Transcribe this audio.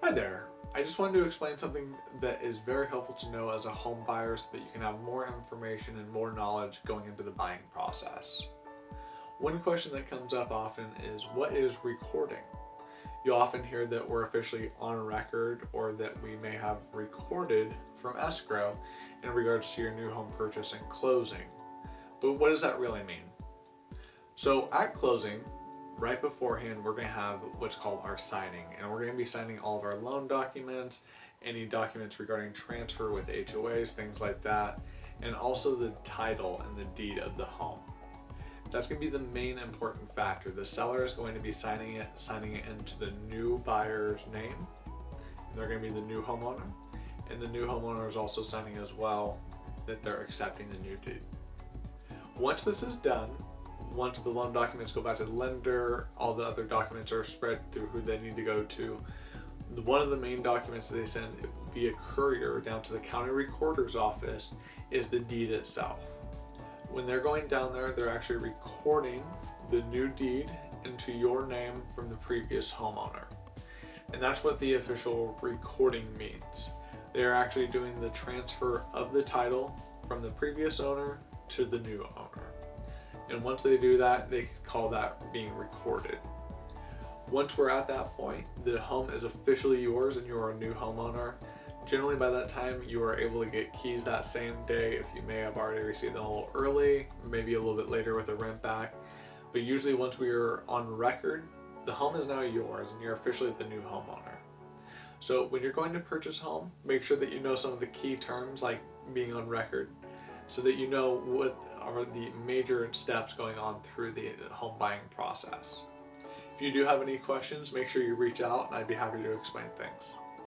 Hi there. I just wanted to explain something that is very helpful to know as a home buyer so that you can have more information and more knowledge going into the buying process. One question that comes up often is what is recording? You'll often hear that we're officially on record or that we may have recorded from escrow in regards to your new home purchase and closing. But what does that really mean? So at closing, right beforehand, we're going to have what's called our signing, and we're going to be signing all of our loan documents, any documents regarding transfer with HOAs, things like that, and also the title and the deed of the home. That's going to be the main important factor. The seller is going to be signing it into the new buyer's name. And they're going to be the new homeowner, and the new homeowner is also signing as well that they're accepting the new deed. Once this is done, once the loan documents go back to the lender, all the other documents are spread through who they need to go to. One of the main documents that they send via courier down to the county recorder's office is the deed itself. When they're going down there, they're actually recording the new deed into your name from the previous homeowner. And that's what the official recording means. They're actually doing the transfer of the title from the previous owner to the new owner. And once they do that, they call that being recorded. Once we're at that point, the home is officially yours and you are a new homeowner. Generally by that time, you are able to get keys that same day if you may have already received them a little early, maybe a little bit later with a rent back. But usually once we are on record, the home is now yours and you're officially the new homeowner. So when you're going to purchase a home, make sure that you know some of the key terms like being on record so that you know what are the major steps going on through the home buying process. If you do have any questions, make sure you reach out and I'd be happy to explain things.